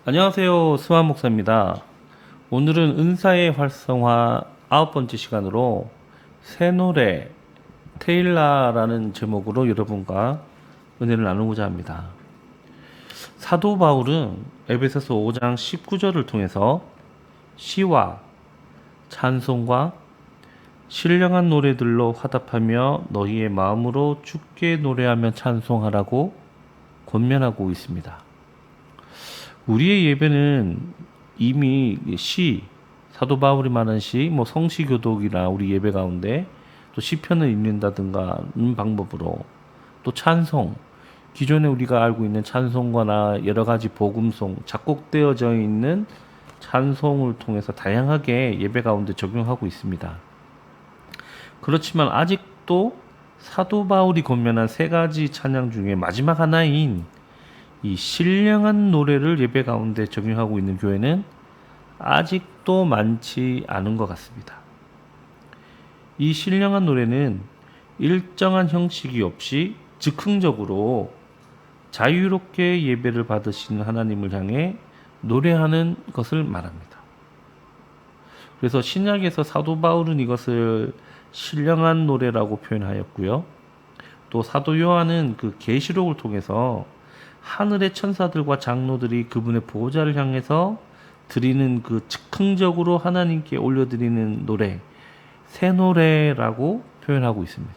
안녕하세요. 스완 목사입니다. 오늘은 은사의 활성화 9번째 시간으로 새 노래 테일라라는 제목으로 여러분과 은혜를 나누고자 합니다. 사도 바울은 에베소서 5장 19절을 통해서 시와 찬송과 신령한 노래들로 화답하며 너희의 마음으로 주께 노래하며 찬송하라고 권면하고 있습니다. 우리의 예배는 이미 사도 바울이 말한 성시교독이나 우리 예배 가운데 또 시편을 읽는다든가 하는 방법으로 또 찬송, 기존에 우리가 알고 있는 찬송가나 여러 가지 복음송, 작곡되어져 있는 찬송을 통해서 다양하게 예배 가운데 적용하고 있습니다. 그렇지만 아직도 사도 바울이 권면한 세 가지 찬양 중에 마지막 하나인 이 신령한 노래를 예배 가운데 적용하고 있는 교회는 아직도 많지 않은 것 같습니다. 이 신령한 노래는 일정한 형식이 없이 즉흥적으로 자유롭게 예배를 받으시는 하나님을 향해 노래하는 것을 말합니다. 그래서 신약에서 사도 바울은 이것을 신령한 노래라고 표현하였고요. 또 사도 요한은 그 계시록을 통해서 하늘의 천사들과 장로들이 그분의 보호자를 향해서 드리는 그 즉흥적으로 하나님께 올려드리는 노래, 새 노래라고 표현하고 있습니다.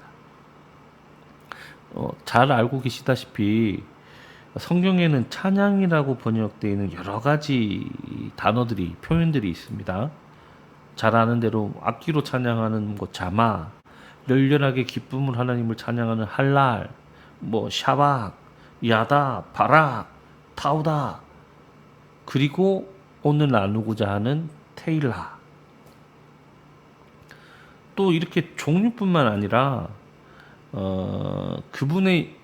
잘 알고 계시다시피 성경에는 찬양이라고 번역되어 있는 여러 가지 단어들이, 표현들이 있습니다. 잘 아는 대로 악기로 찬양하는 자마, 열렬하게 기쁨을 하나님을 찬양하는 할랄, 샤박, 야다, 바락, 타우다, 그리고 오늘 나누고자 하는 테일라. 또 이렇게 종류뿐만 아니라 그분의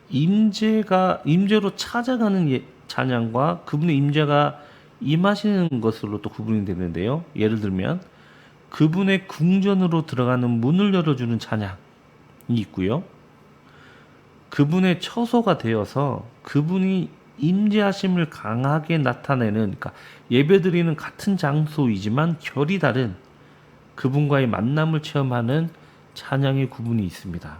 임재로 찾아가는 찬양과 그분의 임재가 임하시는 것으로 또 구분이 되는데요. 예를 들면 그분의 궁전으로 들어가는 문을 열어주는 찬양이 있고요. 그분의 처소가 되어서 그분이 임재하심을 강하게 나타내는, 그러니까 예배드리는 같은 장소이지만 결이 다른 그분과의 만남을 체험하는 찬양의 구분이 있습니다.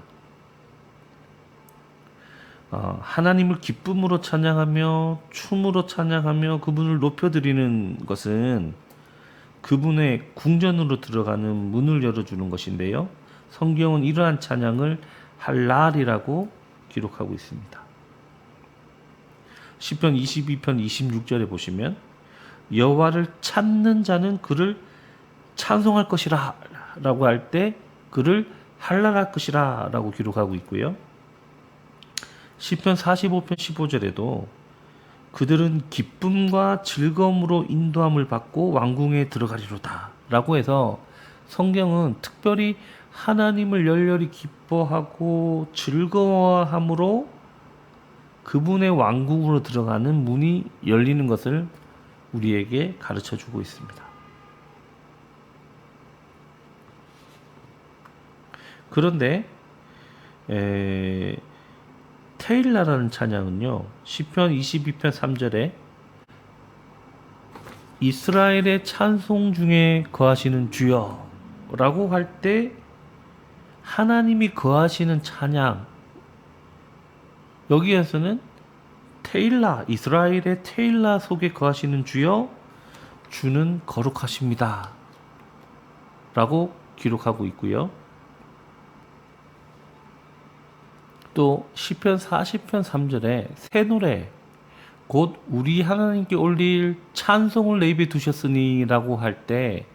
하나님을 기쁨으로 찬양하며 춤으로 찬양하며 그분을 높여드리는 것은 그분의 궁전으로 들어가는 문을 열어주는 것인데요. 성경은 이러한 찬양을 할랄이라고 기록하고 있습니다. 시편 22편 26절에 보시면 여호와를 찾는 자는 그를 찬송할 것이라 라고 할 때 그를 할랄할 것이라 라고 기록하고 있고요. 시편 45편 15절에도 그들은 기쁨과 즐거움으로 인도함을 받고 왕궁에 들어가리로다 라고 해서 성경은 특별히 하나님을 열렬히 기뻐하고 즐거워함으로 그분의 왕국으로 들어가는 문이 열리는 것을 우리에게 가르쳐 주고 있습니다. 그런데 테일라라는 찬양은요, 시편 22편 3절에 이스라엘의 찬송 중에 거하시는 주여 라고 할 때 하나님이 거하시는 찬양, 여기에서는 테일라, 이스라엘의 테일라 속에 거하시는 주여, 주는 거룩하십니다 라고 기록하고 있고요. 또 시편 40편 3절에 새 노래, 곧 우리 하나님께 올릴 찬송을 내 입에 두셨으니 라고 할 때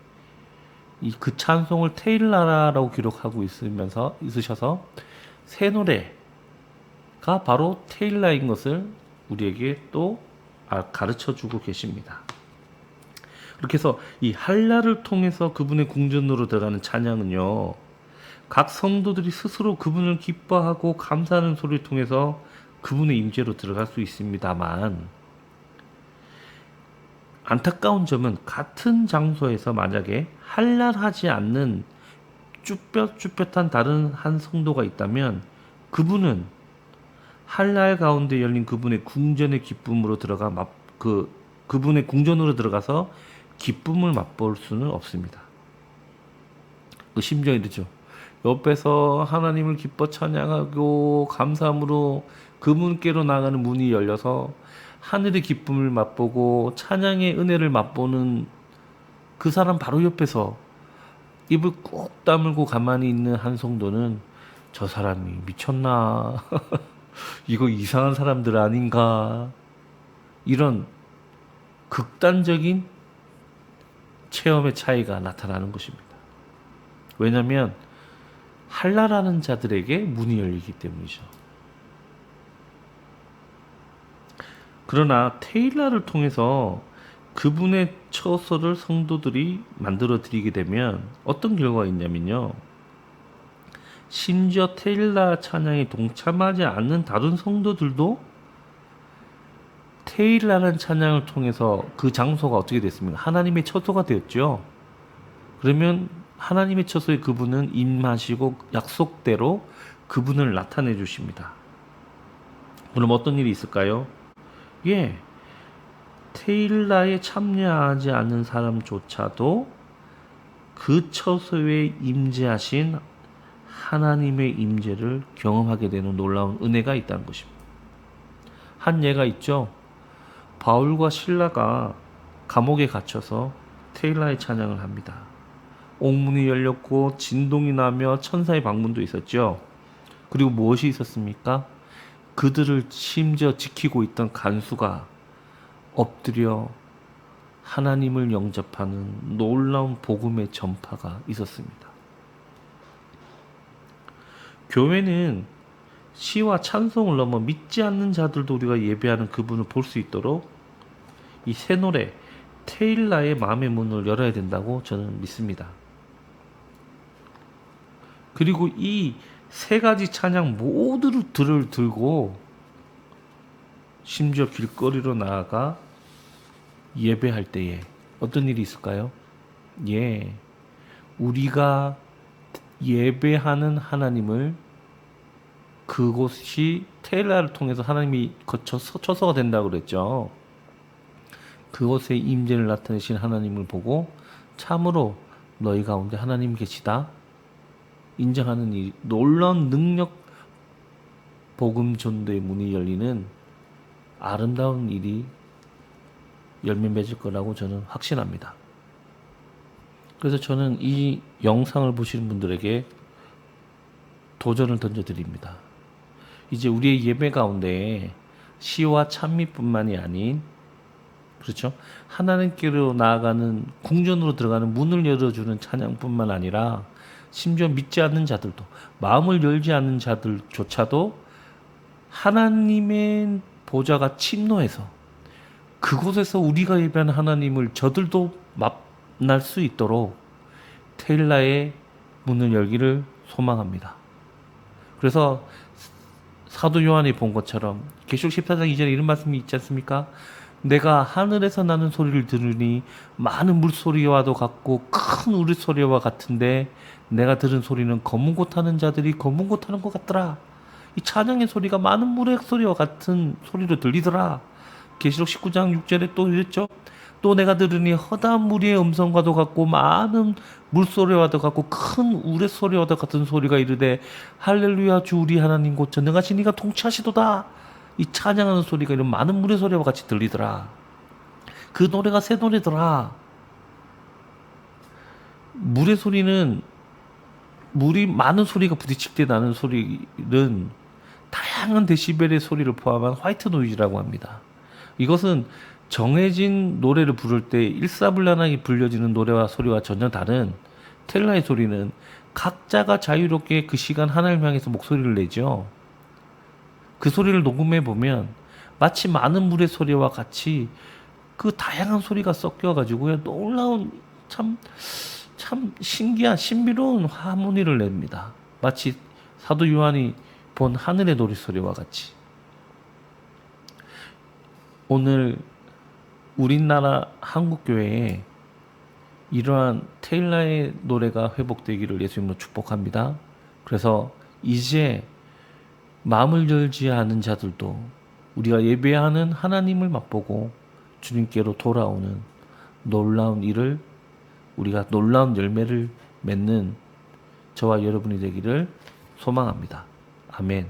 그 찬송을 테일라라고 기록하고 있으셔서 새 노래가 바로 테일라인 것을 우리에게 또 가르쳐 주고 계십니다. 그렇게 해서 이 할랄을 통해서 그분의 궁전으로 들어가는 찬양은요, 각 성도들이 스스로 그분을 기뻐하고 감사하는 소리를 통해서 그분의 임재로 들어갈 수 있습니다만, 안타까운 점은 같은 장소에서 만약에 할랄하지 않는 쭈뼛쭈뼛한 다른 한 성도가 있다면 그분은 할랄 가운데 열린 그분의 궁전의 기쁨으로 들어가 그분의 궁전으로 들어가서 기쁨을 맛볼 수는 없습니다. 심지어 이러죠. 옆에서 하나님을 기뻐 찬양하고 감사함으로 그분께로 나가는 문이 열려서 하늘의 기쁨을 맛보고 찬양의 은혜를 맛보는 그 사람 바로 옆에서 입을 꾹 다물고 가만히 있는 한 성도는 저 사람이 미쳤나? 이거 이상한 사람들 아닌가? 이런 극단적인 체험의 차이가 나타나는 것입니다. 왜냐하면 한랄하는 자들에게 문이 열리기 때문이죠. 그러나 테일라를 통해서 그분의 처소를 성도들이 만들어 드리게 되면 어떤 결과가 있냐면요. 심지어 테일라 찬양에 동참하지 않는 다른 성도들도 테일라라는 찬양을 통해서 그 장소가 어떻게 됐습니까? 하나님의 처소가 되었죠. 그러면 하나님의 처소에 그분은 임하시고 약속대로 그분을 나타내 주십니다. 그럼 어떤 일이 있을까요? 예, 테일라에 참여하지 않는 사람조차도 그 처소에 임재하신 하나님의 임재를 경험하게 되는 놀라운 은혜가 있다는 것입니다. 한 예가 있죠. 바울과 실라가 감옥에 갇혀서 테일라의 찬양을 합니다. 옥문이 열렸고 진동이 나며 천사의 방문도 있었죠. 그리고 무엇이 있었습니까? 그들을 심지어 지키고 있던 간수가 엎드려 하나님을 영접하는 놀라운 복음의 전파가 있었습니다. 교회는 시와 찬송을 넘어 믿지 않는 자들도 우리가 예배하는 그분을 볼 수 있도록 이 새 노래 테일라의 마음의 문을 열어야 된다고 저는 믿습니다. 그리고 이 세 가지 찬양 모두를 들고 심지어 길거리로 나아가 예배할 때에 어떤 일이 있을까요? 예, 우리가 예배하는 하나님을 그곳이 테일라를 통해서 하나님이 처소가 된다고 그랬죠. 그곳에 임재를 나타내신 하나님을 보고 참으로 너희 가운데 하나님 계시다 인정하는 이 놀라운 능력 복음 전도의 문이 열리는 아름다운 일이 열매 맺을 거라고 저는 확신합니다. 그래서 저는 이 영상을 보시는 분들에게 도전을 던져드립니다. 이제 우리의 예배 가운데 시와 찬미뿐만이 아닌 그렇죠? 하나님께로 나아가는 궁전으로 들어가는 문을 열어주는 찬양뿐만 아니라 심지어 믿지 않는 자들도 마음을 열지 않는 자들조차도 하나님의 보좌가 침노해서 그곳에서 우리가 예배하는 하나님을 저들도 만날 수 있도록 테일라의 문을 열기를 소망합니다. 그래서 사도 요한이 본 것처럼 계시록 14장 2절에 이런 말씀이 있지 않습니까? 내가 하늘에서 나는 소리를 들으니 많은 물소리와도 같고 큰 우리소리와 같은데 내가 들은 소리는 검은 곳 타는 자들이 검은 곳 타는 것 같더라. 이 찬양의 소리가 많은 물의 소리와 같은 소리로 들리더라. 계시록 19장 6절에 또 이랬죠. 또 내가 들으니 허다한 무리의 음성과도 같고 많은 물소리와도 같고 큰 우레소리와도 같은 소리가 이르되 할렐루야 주 우리 하나님 곧 전능하신 이가 통치하시도다. 이 찬양하는 소리가 이런 많은 물의 소리와 같이 들리더라. 그 노래가 새 노래더라. 물의 소리는 물이 많은 소리가 부딪힐 때 나는 소리는 다양한 데시벨의 소리를 포함한 화이트 노이즈라고 합니다. 이것은 정해진 노래를 부를 때 일사불란하게 불려지는 노래와 소리와 전혀 다른 텔라의 소리는 각자가 자유롭게 그 시간 하나님을 향해서 목소리를 내죠. 그 소리를 녹음해 보면 마치 많은 물의 소리와 같이 그 다양한 소리가 섞여가지고요 놀라운 참 신기한 신비로운 하모니를 냅니다. 마치 사도 요한이 본 하늘의 노랫소리와 같이. 오늘 우리나라 한국교회에 이러한 테일라의 노래가 회복되기를 예수님으로 축복합니다. 그래서 이제 마음을 열지 않은 자들도 우리가 예배하는 하나님을 맛보고 주님께로 돌아오는 놀라운 일을 우리가 놀라운 열매를 맺는 저와 여러분이 되기를 소망합니다. 아멘.